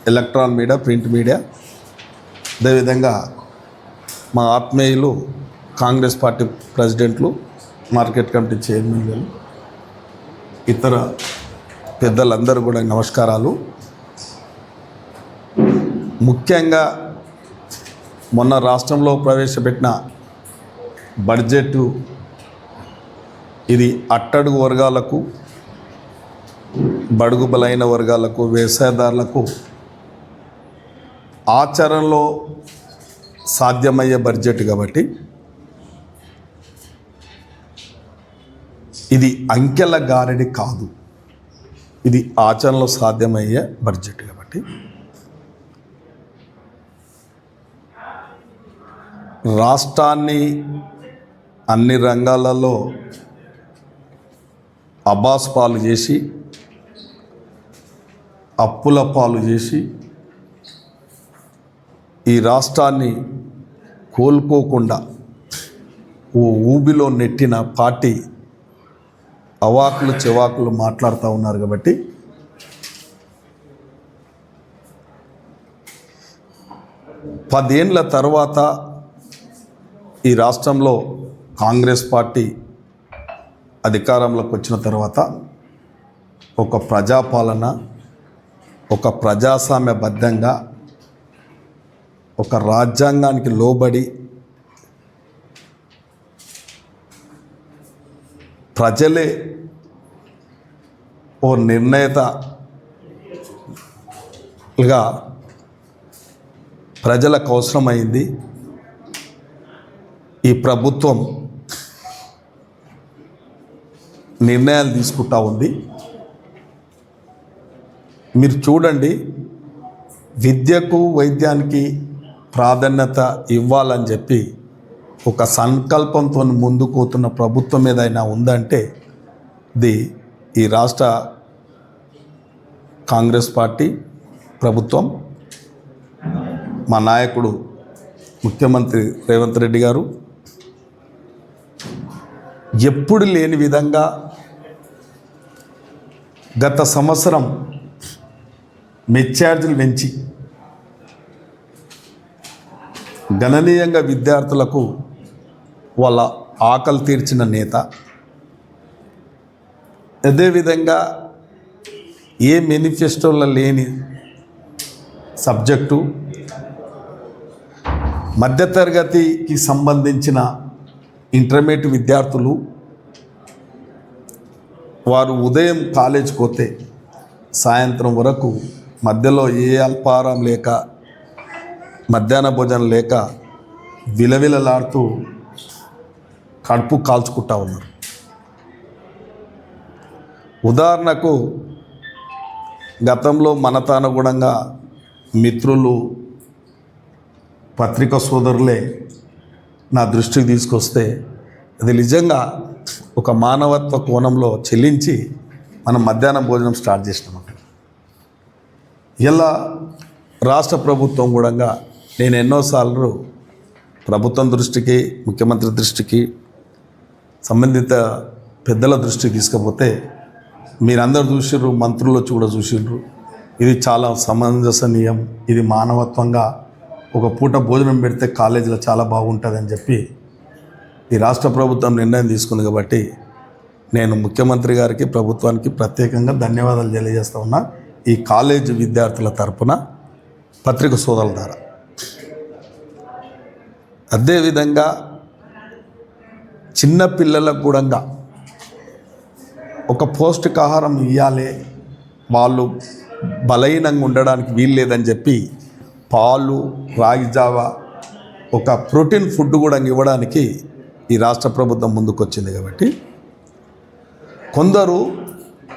Electron media, print media, అదేవిధంగా మా ఆత్మీయులు కాంగ్రెస్ పార్టీ ప్రెసిడెంట్లు, మార్కెట్ కమిటీ చైర్మన్లు, ఇతర పెద్దలందరూ కూడా నమస్కారాలు. ముఖ్యంగా మొన్న రాష్ట్రంలో ప్రవేశపెట్టిన బడ్జెట్ ఇది అట్టడుగు వర్గాలకు, బడుగు బలైన వర్గాలకు, వ్యవసాయదారులకు ఆచరణలో సాధ్యమయ్యే బడ్జెట్ కాబట్టి ఇది అంకెల గారడి కాదు, ఇది ఆచరణలో సాధ్యమయ్యే బడ్జెట్ కాబట్టి రాష్ట్రాన్ని అన్ని రంగాలలో అబాస్ పాలు చేసి, అప్పుల పాలు చేసి, ఈ రాష్ట్రాన్ని కోలుకోకుండా ఓ ఊబిలో నెట్టిన పార్టీ అవాకులు చెవాకులు మాట్లాడుతూ ఉన్నారు. కాబట్టి పదేండ్ల తర్వాత ఈ రాష్ట్రంలో కాంగ్రెస్ పార్టీ అధికారంలోకి వచ్చిన తర్వాత ఒక ప్రజాపాలన, ఒక ప్రజాస్వామ్యబద్ధంగా, ఒక రాజ్యాంగానికి లోబడి ప్రజలే ఓ నిర్ణేతగా ప్రజలకు అవసరమైంది. ఈ ప్రభుత్వం నిర్ణయాలు తీసుకుంటా ఉంది. మీరు చూడండి, విద్యకు, వైద్యానికి ప్రాధాన్యత ఇవ్వాలని చెప్పి ఒక సంకల్పంతో ముందుకు పోతున్న ప్రభుత్వం ఏదైనా ఉందంటే ఇది ఈ రాష్ట్ర కాంగ్రెస్ పార్టీ ప్రభుత్వం. మా నాయకుడు ముఖ్యమంత్రి రేవంత్ రెడ్డి గారు ఎప్పుడు లేని విధంగా గత సంవత్సరం మెస్ ఛార్జీలు పెంచి గణనీయంగా విద్యార్థులకు వాళ్ళ ఆకలి తీర్చిన నేత. అదేవిధంగా ఏ మేనిఫెస్టోలో లేని సబ్జెక్టు మధ్యతరగతికి సంబంధించిన ఇంటర్మీడియట్ విద్యార్థులు వారు ఉదయం కాలేజీకి పోతే సాయంత్రం వరకు మధ్యలో ఏ అల్పాహారం లేక, మధ్యాహ్న భోజనం లేక విలవిలలాడుతూ కడుపు కాల్చుకుంటా ఉన్నారు. ఉదాహరణకు గతంలో మనతానుగుణంగా మిత్రులు, పత్రికా సోదరులే నా దృష్టికి తీసుకొస్తే అది నిజంగా ఒక మానవత్వ కోణంలో చెల్లించి మనం మధ్యాహ్నం భోజనం స్టార్ట్ చేసినాం. ఇలా రాష్ట్ర ప్రభుత్వం కూడా నేను ఎన్నోసార్లు ప్రభుత్వం దృష్టికి, ముఖ్యమంత్రి దృష్టికి, సంబంధిత పెద్దల దృష్టికి తీసుకపోతే మీరందరూ చూసిర్రు, మంత్రులు వచ్చి కూడా చూసిర్రు. ఇది చాలా సమంజసనీయం, ఇది మానవత్వంగా ఒక పూట భోజనం పెడితే కాలేజీలో చాలా బాగుంటుందని చెప్పి ఈ రాష్ట్ర ప్రభుత్వం నిర్ణయం తీసుకుంది. కాబట్టి నేను ముఖ్యమంత్రి గారికి, ప్రభుత్వానికి ప్రత్యేకంగా ధన్యవాదాలు తెలియజేస్తూ ఉన్నా ఈ కాలేజీ విద్యార్థుల తరపున, పత్రిక సోదరుల ద్వారా. అదేవిధంగా చిన్న పిల్లలకు కూడా ఒక పౌష్టికాహారం ఇవ్వాలి, వాళ్ళు బలహీనంగా ఉండడానికి వీలు లేదని చెప్పి పాలు, రాగి జావా, ఒక ప్రోటీన్ ఫుడ్ కూడా ఇవ్వడానికి ఈ రాష్ట్ర ప్రభుత్వం ముందుకు వచ్చింది. కాబట్టి కొందరు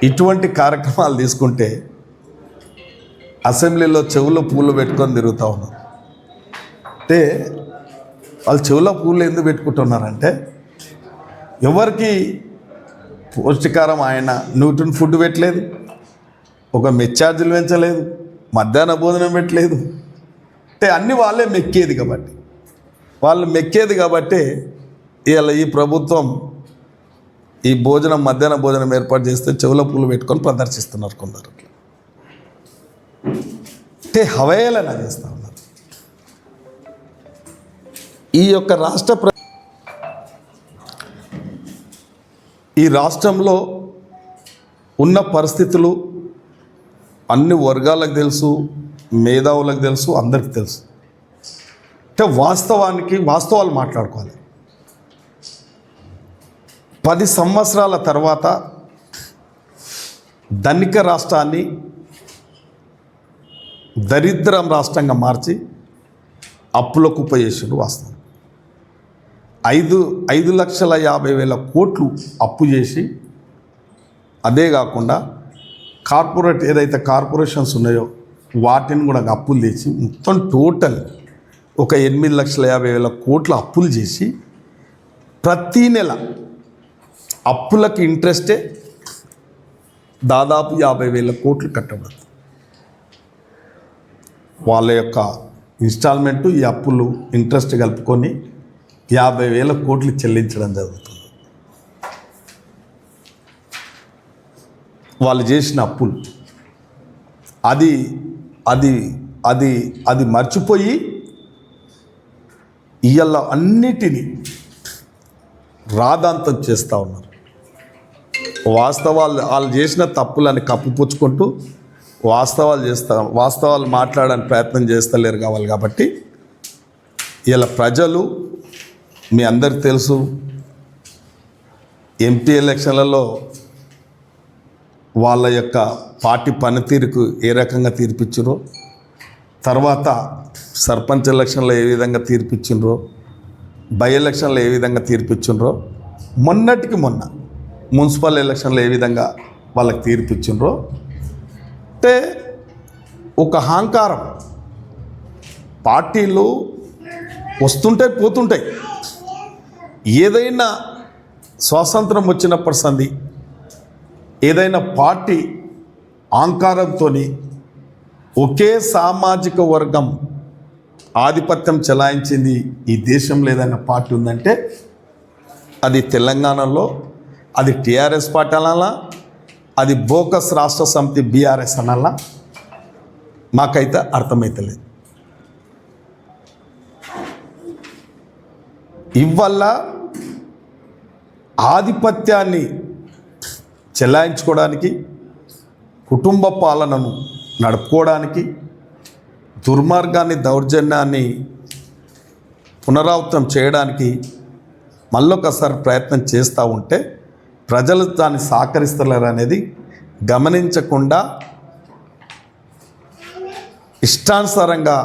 ఇటువంటి కార్యక్రమాలు తీసుకుంటే అసెంబ్లీలో చెవులో పూలు పెట్టుకొని తిరుగుతూ ఉన్నారు. అంటే వాళ్ళు చెవులో పూలు ఎందుకు పెట్టుకుంటున్నారంటే ఎవరికి పౌష్టికారం, ఆయన న్యూట్రిన్ ఫుడ్ పెట్టలేదు, ఒక మెస్ ఛార్జీలు పెంచలేదు, మధ్యాహ్న భోజనం పెట్టలేదు. అంటే అన్నీ వాళ్ళే మెక్కేది కాబట్టి, వాళ్ళు మెక్కేది కాబట్టి ఇలా ఈ ప్రభుత్వం ఈ భోజనం, మధ్యాహ్న భోజనం ఏర్పాటు చేస్తే చెవుల పూలు పెట్టుకొని ప్రదర్శిస్తున్నారు కొందరు. అంటే హవేళన చేస్తూ ఉన్నారు. ఈ యొక్క ఈ రాష్ట్రంలో ఉన్న పరిస్థితులు అన్ని వర్గాలకు తెలుసు, మేధావులకు తెలుసు, అందరికీ తెలుసు. అంటే వాస్తవాలు మాట్లాడుకోవాలి. 10 సంవత్సరాల తర్వాత ధనిక రాష్ట్రాన్ని దరిద్రం రాష్ట్రంగా మార్చి అప్పులకు ఉపయోగించారు. వాస్తవం 5,50,000 కోట్లు అప్పు చేసి, అదే కాకుండా ఏదైతే కార్పొరేషన్స్ ఉన్నాయో వాటిని కూడా అప్పులు తెచ్చి మొత్తం టోటల్ ఒక 8,50,000 కోట్ల అప్పులు చేసి ప్రతీ నెల అప్పులకు ఇంట్రెస్టే దాదాపు 50,000 కోట్లు కట్టబడుతుంది. వాళ్ళ యొక్క ఇన్స్టాల్మెంటు ఈ అప్పులు ఇంట్రెస్ట్ కలుపుకొని 50,000 కోట్లు చెల్లించడం జరుగుతుంది. వాళ్ళు చేసిన అప్పులు అది అది అది అది మర్చిపోయి ఇవాళ అన్నిటినీ రాదాంతం చేస్తూ ఉన్నారు. వాళ్ళు చేసిన తప్పులని కప్పుపుచ్చుకుంటూ వాస్తవాలు మాట్లాడడానికి ప్రయత్నం చేస్తలేరు కావాలి. కాబట్టి ఇలా ప్రజలు, మీ అందరికి తెలుసు, ఎంపీ ఎలక్షన్లలో వాళ్ళ యొక్క పార్టీ పనితీరుకు ఏ రకంగా తీర్పిచ్చారో, తర్వాత సర్పంచ్ ఎలక్షన్లో ఏ విధంగా తీర్పిచ్చిండ్రో, బై ఎలక్షన్లో ఏ విధంగా తీర్పిచ్చిండ్రో, మొన్నటికి మొన్న మున్సిపల్ ఎలక్షన్లో ఏ విధంగా వాళ్ళకి తీర్పిచ్చిండ్రో, అంటే ఒక అహంకారం. పార్టీలు వస్తుంటాయి, పోతుంటాయి. ఏదైనా స్వాతంత్రం వచ్చినప్పటి సంది ఏదైనా పార్టీ అహంకారంతో ఒకే సామాజిక వర్గం ఆధిపత్యం చెలాయించింది ఈ దేశంలో ఏదైనా పార్టీ ఉందంటే అది తెలంగాణలో అది టీఆర్ఎస్ పార్టీ అనాలా, అది బోకస్ రాష్ట్ర సమితి బీఆర్ఎస్ అనాలా, మాకైతే అర్థమవుతలేదు. ఇవల్ల ఆధిపత్యాన్ని చెలాయించుకోవడానికి, కుటుంబ పాలనను నడుపుకోవడానికి, దుర్మార్గాన్ని, దౌర్జన్యాన్ని పునరావృతం చేయడానికి మళ్ళొకసారి ప్రయత్నం చేస్తూ ఉంటే ప్రజలు దాన్ని సహకరిస్తలేరు అనేది గమనించకుండా ఇష్టానుసారంగా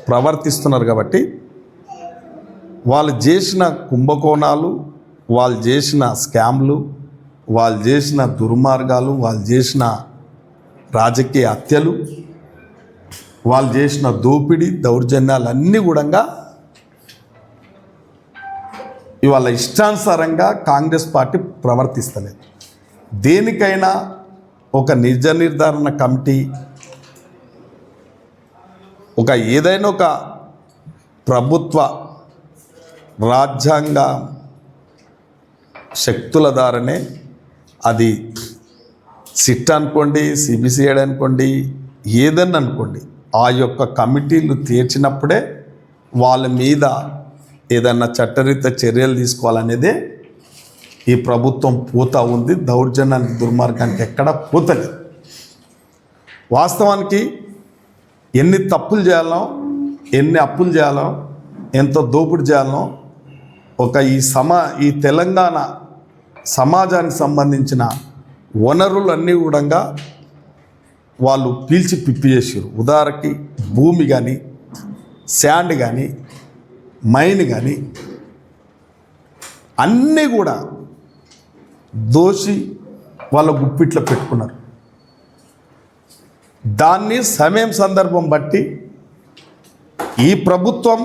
ప్రవర్తిస్తున్నారు. కాబట్టి వాళ్ళు చేసిన కుంభకోణాలు, వాళ్ళు చేసిన స్కామ్లు, వాళ్ళు చేసిన దుర్మార్గాలు, వాళ్ళు చేసిన రాజకీయ హత్యలు, వాళ్ళు చేసిన దోపిడీ దౌర్జన్యాలన్నీ కూడా ఇవాళ ఇష్టానుసారంగా కాంగ్రెస్ పార్టీ ప్రవర్తిస్తలేదు. దేనికైనా ఒక నిజ నిర్ధారణ కమిటీ, ఏదైనా ఒక ప్రభుత్వ రాజ్యాంగ శక్తుల ద్వారానే, అది సిట్ అనుకోండి, సిబిసిఐడి అనుకోండి, ఏదన్నా అనుకోండి, ఆ యొక్క కమిటీలు తీర్చినప్పుడే వాళ్ళ మీద ఏదన్నా చట్టరీత్యా చర్యలు తీసుకోవాలనేదే ఈ ప్రభుత్వం పోతా ఉంది. దౌర్జన్యానికి, దుర్మార్గానికి ఎక్కడా పోతలేదు. వాస్తవానికి ఎన్ని తప్పులు చేయాలో, ఎన్ని అప్పులు చేయాలో, ఎంత దోపిడీ చేయాలో ఈ తెలంగాణ సమాజానికి సంబంధించిన వనరులన్నీ కూడా వాళ్ళు పీల్చి పిప్పి చేసారు. ఉదాహరణకి భూమి కానీ, శాండ్ కానీ, మైన్ కానీ అన్నీ కూడా దోషి వాళ్ళ గుప్పిట్లో పెట్టుకున్నారు. దాన్ని సమయం సందర్భం బట్టి ఈ ప్రభుత్వం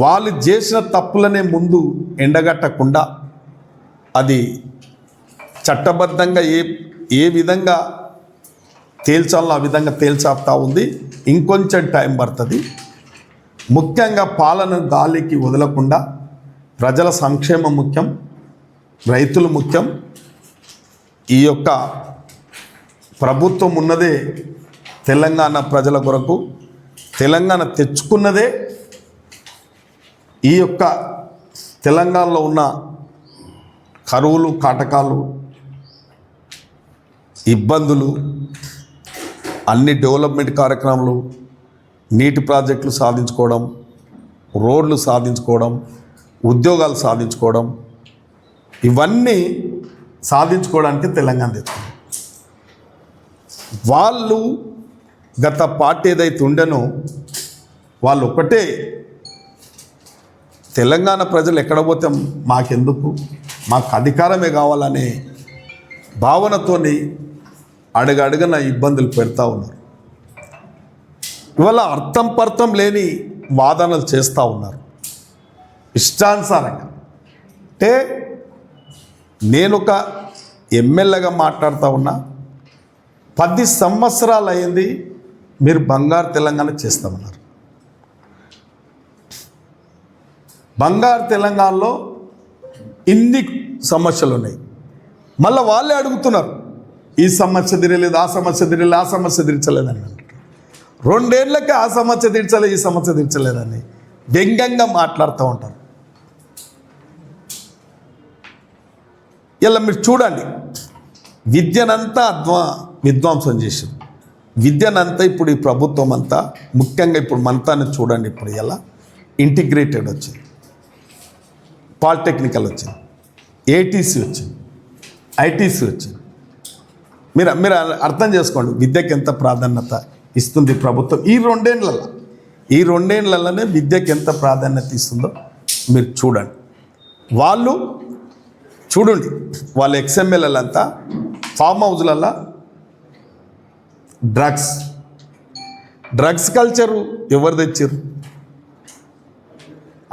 వాళ్ళు చేసిన తప్పులనే ముందు ఎండగట్టకుండా అది చట్టబద్ధంగా ఏ విధంగా తేల్చాలో ఆ విధంగా తేల్చాపుతా ఉంది. ఇంకొంచెం టైం పడుతుంది. ముఖ్యంగా పాలన గాలికి వదలకుండా ప్రజల సంక్షేమం ముఖ్యం, రైతులు ముఖ్యం. ఈ యొక్క ప్రభుత్వం ఉన్నదే తెలంగాణ ప్రజల కొరకు తెలంగాణ తెచ్చుకున్నదే ఈ యొక్క తెలంగాణలో ఉన్న కరువులు, కాటకాలు, ఇబ్బందులు, అన్ని డెవలప్మెంట్ కార్యక్రమాలు, నీటి ప్రాజెక్టులు సాధించుకోవడం, రోడ్లు సాధించుకోవడం, ఉద్యోగాలు సాధించుకోవడం, ఇవన్నీ సాధించుకోవడానికి తెలంగాణ తెచ్చుకున్నారు. వాళ్ళు గత పార్టీ ఏదైతే ఉండేనో వాళ్ళు ఒకటే, తెలంగాణ ప్రజలు ఎక్కడ పోతే మాకెందుకు, మాకు అధికారమే కావాలనే భావనతోని అడుగడుగున ఇబ్బందులు పెడతా ఉన్నారు. ఇవాళ అర్థం పర్థం లేని వాదనలు చేస్తూ ఉన్నారు ఇష్టానుసారంగా. అంటే నేను ఒక ఎమ్మెల్యేగా మాట్లాడుతూ ఉన్నా, 10 సంవత్సరాలు అయింది మీరు బంగారు తెలంగాణ చేస్తామన్నారు. బంగారు తెలంగాణలో ఇన్ని సమస్యలు ఉన్నాయి. మళ్ళీ వాళ్ళే అడుగుతున్నారు, ఈ సమస్య తీరలేదు, ఆ సమస్య తీరలేదు, ఆ సమస్య తీర్చలేదని అంటారు. 2 ఏళ్ళకే ఆ సమస్య తీర్చలేదు, ఈ సమస్య తీర్చలేదని వ్యంగ్యంగా మాట్లాడుతూ ఉంటారు. ఇలా మీరు చూడండి, విద్యనంతా విధ్వంసం చేసింది. విద్యనంతా ఇప్పుడు ఈ ప్రభుత్వం అంతా, ముఖ్యంగా ఇప్పుడు మనతాన్ని చూడండి, ఇప్పుడు ఎలా ఇంటిగ్రేటెడ్ వచ్చింది, పాలిటెక్నికల్ వచ్చింది, ఏటీసీ వచ్చింది, ఐటీసీ వచ్చింది. మీరు అర్థం చేసుకోండి విద్యకి ఎంత ప్రాధాన్యత ఇస్తుంది ప్రభుత్వం. ఈ 2 ఏళ్ళలోనే విద్యకి ఎంత ప్రాధాన్యత ఇస్తుందో మీరు చూడండి. వాళ్ళు చూడండి, వాళ్ళ ఎక్స్ఎమ్మెల్యేలంతా ఫామ్ హౌస్లలో డ్రగ్స్ కల్చరు ఎవరు తెచ్చారు?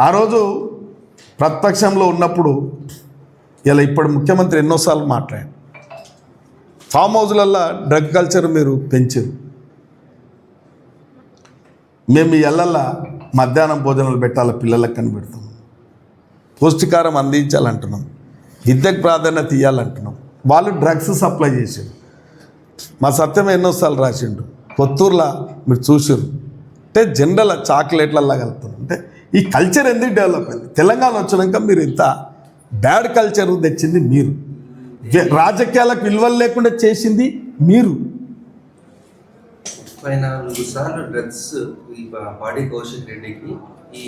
ఆ రోజు ప్రతిపక్షంలో ఉన్నప్పుడు, ఇలా ఇప్పుడు ముఖ్యమంత్రి ఎన్నోసార్లు మాట్లాడారు, ఫామ్ హౌస్లలో డ్రగ్ కల్చర్ మీరు పెంచారు. మేము ఈ ఇళ్ళల్లో మధ్యాహ్నం భోజనాలు పెట్టాలి, పిల్లలకు కనిపెడతాం, పౌష్టికారం అందించాలంటున్నాం, విద్యకు ప్రాధాన్యత ఇవ్వాలంటున్నాం. వాళ్ళు డ్రగ్స్ సప్లై చేశారు. మా సత్యం ఎన్నోసార్లు రాసిండు, కొత్తూరులో మీరు చూసారు. అంటే జనరల్ చాక్లెట్లల్లా కలుపుతున్నారు. అంటే ఈ కల్చర్ ఎందుకు డెవలప్ అయింది? తెలంగాణ వచ్చినాక మీరు ఇంత బ్యాడ్ కల్చర్ తెచ్చింది మీరు, రాజకీయాలకు విలువలు లేకుండా చేసింది మీరు. 34 సార్లు డ్రగ్స్ ఈ పాడి కౌశిక్ రెడ్డికి ఈ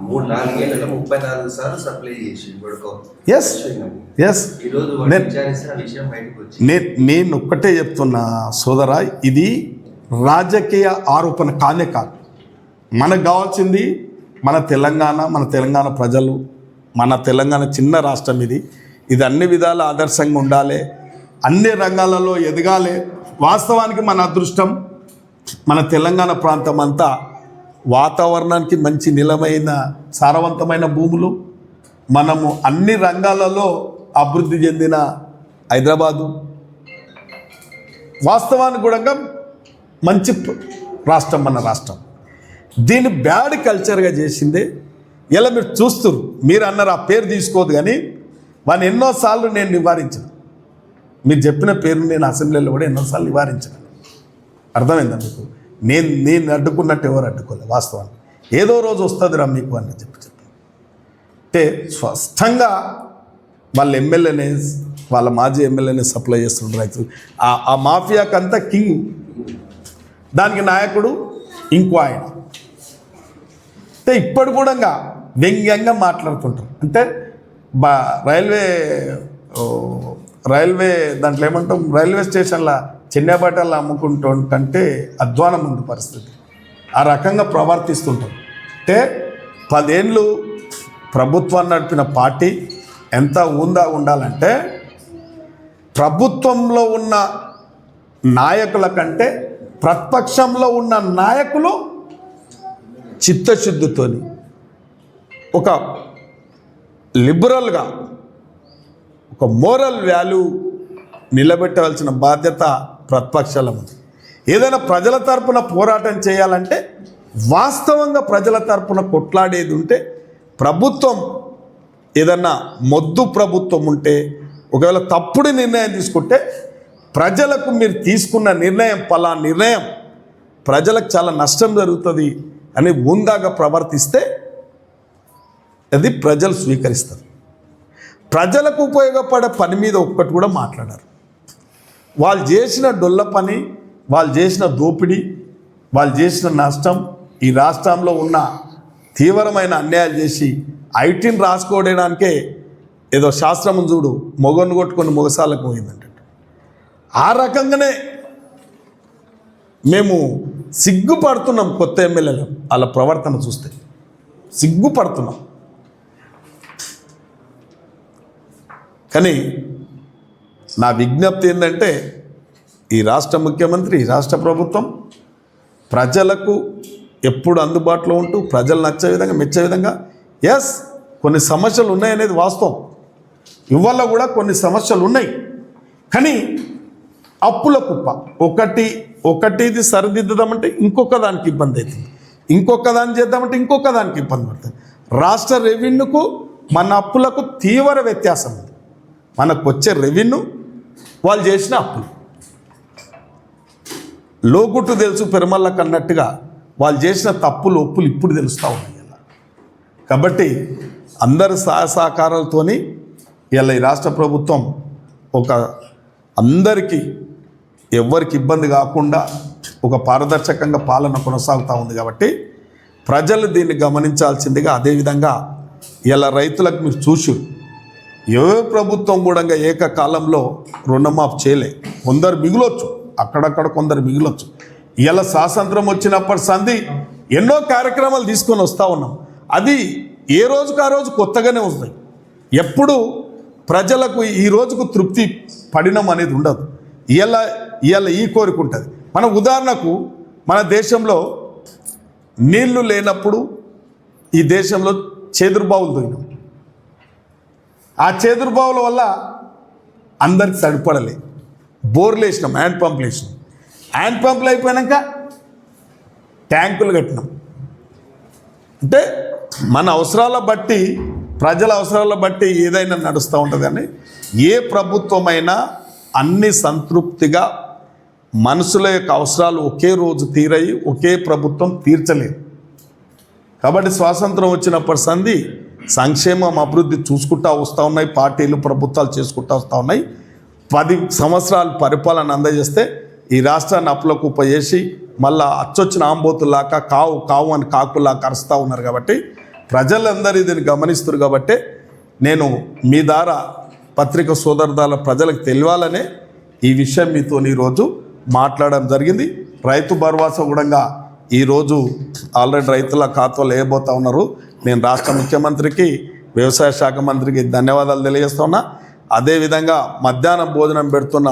3-4 ఏళ్ళలో 34 సార్లు సప్లై చేసి నేను ఒక్కటే చెప్తున్నా సోదరా, ఇది రాజకీయ ఆరోపణ కానే కాదు. మనకు కావాల్సింది మన తెలంగాణ ప్రజలు, మన తెలంగాణ చిన్న రాష్ట్రం ఇది అన్ని విధాల ఆదర్శంగా ఉండాలి, అన్ని రంగాలలో ఎదగాలి. వాస్తవానికి మన అదృష్టం, మన తెలంగాణ ప్రాంతం అంతా వాతావరణానికి మంచి నిలమైన సారవంతమైన భూములు, మనము అన్ని రంగాలలో అభివృద్ధి చెందిన హైదరాబాదు, వాస్తవానికి కూడా మంచి రాష్ట్రం మన రాష్ట్రం. దీన్ని బ్యాడ్ కల్చర్గా చేసిందే ఇలా మీరు చూస్తున్నారు. మీరు అన్నారు ఆ పేరు తీసుకోవద్దు, కానీ వాడిని ఎన్నోసార్లు నేను నివారించాను. మీరు చెప్పిన పేరు నేను అసెంబ్లీలో కూడా ఎన్నోసార్లు నివారించాను. అర్థమైందా మీకు? నేను అడ్డుకున్నట్టు ఎవరు అడ్డుకోలేదు. వాస్తవాన్ని ఏదో రోజు వస్తుందిరా మీకు అని చెప్పి అంటే స్పష్టంగా వాళ్ళ ఎమ్మెల్యేనే, వాళ్ళ మాజీ ఎమ్మెల్యేనే సప్లై చేస్తున్నారు రైతులు. ఆ మాఫియాకంతా కింగ్, దానికి నాయకుడు ఇంకో ఆయన. అంటే ఇప్పటి కూడా వ్యంగ్యంగా మాట్లాడుతుంటారు. అంటే రైల్వే దాంట్లో ఏమంటాం, రైల్వే స్టేషన్ల చెన్నై బట్టలు అమ్ముకుంటూ కంటే అధ్వానం ఉంది పరిస్థితి. ఆ రకంగా ప్రవర్తిస్తుంటారు. అంటే 10 ఏళ్ళు ప్రభుత్వాన్ని నడిపిన పార్టీ ఎంత ఉండాలంటే, ప్రభుత్వంలో ఉన్న నాయకుల కంటే ప్రతిపక్షంలో ఉన్న నాయకులు చిత్తశుద్ధితోని ఒక లిబరల్గా ఒక మోరల్ వాల్యూ నిలబెట్టవలసిన బాధ్యత ప్రతిపక్షాల ఉంది. ఏదైనా ప్రజల తరపున పోరాటం చేయాలంటే, వాస్తవంగా ప్రజల తరపున కొట్లాడేది ఉంటే, ప్రభుత్వం ఏదన్నా మొద్దు ప్రభుత్వం ఉంటే, ఒకవేళ తప్పుడు నిర్ణయం తీసుకుంటే ప్రజలకు మీరు తీసుకున్న నిర్ణయం పలానా నిర్ణయం ప్రజలకు చాలా నష్టం జరుగుతుంది అని ముందాగా ప్రవర్తిస్తే అది ప్రజలు స్వీకరిస్తారు. ప్రజలకు ఉపయోగపడే పని మీద ఒక్కటి కూడా మాట్లాడారు. వాళ్ళు చేసిన డొల్ల పని, వాళ్ళు చేసిన దోపిడీ, వాళ్ళు చేసిన నష్టం, ఈ రాష్ట్రంలో ఉన్న తీవ్రమైన అన్యాయాలు చేసి ఐటీని రాసుకోవడానికే ఏదో శాస్త్రం చూడు మొగను కొట్టుకొని మొగసాలకు పోయిందంట. ఆ రకంగానే మేము సిగ్గుపడుతున్నాం. కొత్త ఎమ్మెల్యేలు వాళ్ళ ప్రవర్తన చూస్తే సిగ్గుపడుతున్నాం. కానీ నా విజ్ఞప్తి ఏంటంటే ఈ రాష్ట్ర ముఖ్యమంత్రి, ఈ రాష్ట్ర ప్రభుత్వం ప్రజలకు ఎప్పుడు అందుబాటులో ఉంటూ ప్రజలు నచ్చే విధంగా, మెచ్చే విధంగా, ఎస్ కొన్ని సమస్యలు ఉన్నాయనేది వాస్తవం. ఇవాళ కూడా కొన్ని సమస్యలు ఉన్నాయి. కానీ అప్పుల కుప్ప ఒకటిది సరిదిద్దుదామంటే ఇంకొక దానికి ఇబ్బంది అవుతుంది, ఇంకొక దాన్ని చేద్దామంటే ఇంకొక దానికి ఇబ్బంది పడుతుంది. రాష్ట్ర రెవెన్యూకు మన అప్పులకు తీవ్ర వ్యత్యాసం ఉంది. మనకు వచ్చే రెవెన్యూ వాళ్ళు చేసిన అప్పులు లోగుట్టు తెలుసు పెరుమళ్ళకు అన్నట్టుగా వాళ్ళు చేసిన తప్పులు ఒప్పులు ఇప్పుడు తెలుస్తూ ఉన్నాయి. కాబట్టి అందరి సహకారాలతోని ఇలా ఈ రాష్ట్ర ప్రభుత్వం ఒక అందరికీ ఎవరికి ఇబ్బంది కాకుండా ఒక పారదర్శకంగా పాలన కొనసాగుతూ ఉంది. కాబట్టి ప్రజలు దీన్ని గమనించాల్సిందిగా, అదేవిధంగా ఇలా రైతులకు మీరు చూసి ఏ ప్రభుత్వం కూడా ఏకకాలంలో రుణమాఫీ చేయలే. కొందరు మిగిలొచ్చు, అక్కడక్కడ కొందరు మిగిలొచ్చు. ఇలా స్వాతంత్రం వచ్చినప్పటి సంధి ఎన్నో కార్యక్రమాలు తీసుకొని వస్తూ ఉన్నాం. అది ఏ రోజుకు ఆ రోజు కొత్తగానే వస్తాయి. ఎప్పుడు ప్రజలకు ఈ రోజుకు తృప్తి పడినం అనేది ఉండదు. ఇవాళ ఈ కోరిక ఉంటుంది. మన ఉదాహరణకు మన దేశంలో నీళ్లు లేనప్పుడు ఈ దేశంలో చేదురుబావులు తోయినాం. ఆ చేదురుబావుల వల్ల అందరికి సరిపడలే. బోర్లు వేసినాం, హ్యాండ్ పంపులు వేసినాం. హ్యాండ్ పంపులు అయిపోయాక ట్యాంకులు కట్టినాం. అంటే మన అవసరాల బట్టి, ప్రజల అవసరాల బట్టి ఏదైనా నడుస్తూ ఉంటుంది. కానీ ఏ ప్రభుత్వమైనా అన్ని సంతృప్తిగా మనుషుల యొక్క అవసరాలు ఒకే రోజు తీరయి ఒకే ప్రభుత్వం తీర్చలేదు. కాబట్టి స్వాతంత్రం వచ్చినప్పటి సంధి సంక్షేమం, అభివృద్ధి చూసుకుంటూ వస్తూ ఉన్నాయి. పార్టీలు, ప్రభుత్వాలు చేసుకుంటూ వస్తూ ఉన్నాయి. 10 సంవత్సరాలు పరిపాలన అందజేస్తే ఈ రాష్ట్రాన్ని అప్పులకు ఉపయేసి మళ్ళా అచ్చొచ్చిన ఆంబోతులాగా కావు అని కాకులా కరుస్తూ ఉన్నారు. కాబట్టి ప్రజలందరూ దీన్ని గమనిస్తారు. కాబట్టి నేను మీ ద్వారా పత్రిక సోదరుదాల ప్రజలకు తెలియాలనే ఈ విషయం మీతో ఈరోజు మాట్లాడడం జరిగింది. రైతు భరోసా కూడా ఈరోజు ఆల్రెడీ రైతుల ఖాతాలో వేయబోతూ ఉన్నారు. నేను రాష్ట్ర ముఖ్యమంత్రికి, వ్యవసాయ శాఖ మంత్రికి ధన్యవాదాలు తెలియజేస్తున్నా. అదేవిధంగా మధ్యాహ్నం భోజనం పెడుతున్న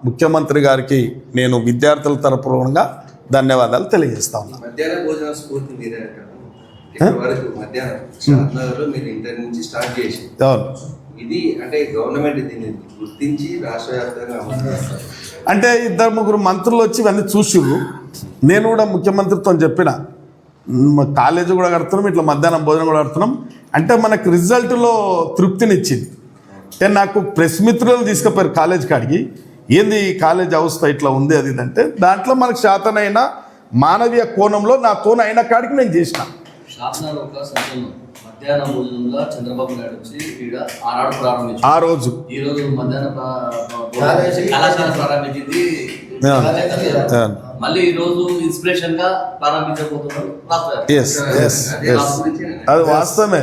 ముఖ్యమంత్రి గారికి నేను విద్యార్థుల తరపున ధన్యవాదాలు తెలియజేస్తా ఉన్నా. మధ్యాహ్న భోజన స్ఫూర్తి మీరే వరకు మధ్యాహ్నం మీరు ఇంటర్ నుంచి స్టార్ట్ చేసి ఇది అంటే గవర్నమెంట్ దీన్ని గుర్తించి రాష్ట్ర వ్యాప్తంగా అమలు చేస్తారు. అంటే 2-3 మంత్రులు వచ్చి ఇవన్నీ చూసిర్రు. నేను కూడా ముఖ్యమంత్రితో చెప్పిన, కాలేజీ కూడా కడుతున్నాం, ఇట్లా మధ్యాహ్నం భోజనం కూడా కడుతున్నాం. అంటే మనకు రిజల్ట్లో తృప్తినిచ్చింది. అంటే నాకు ప్రెస్ మిత్రులు తీసుకుపోయారు కాలేజ్ కాడికి, ఏంది ఈ కాలేజ్ అవస్థ ఇట్లా ఉంది అది ఇదంటే, దాంట్లో మనకు శాతనైన మానవీయ కోణంలో నా తోన అయిన కాడికి నేను చేసిన. మధ్యాహ్న భోజనంలో చంద్రబాబు నాయుడు వచ్చి ఆనాడు ప్రారంభించారు. ఆ రోజు ఈ రోజు మధ్యాహ్న కళాశాల ప్రారంభించింది. మళ్ళీ ఈ రోజు ఇన్స్పిరేషన్ గా ప్రారంభించబోతున్నారు. అది వాస్తవమే.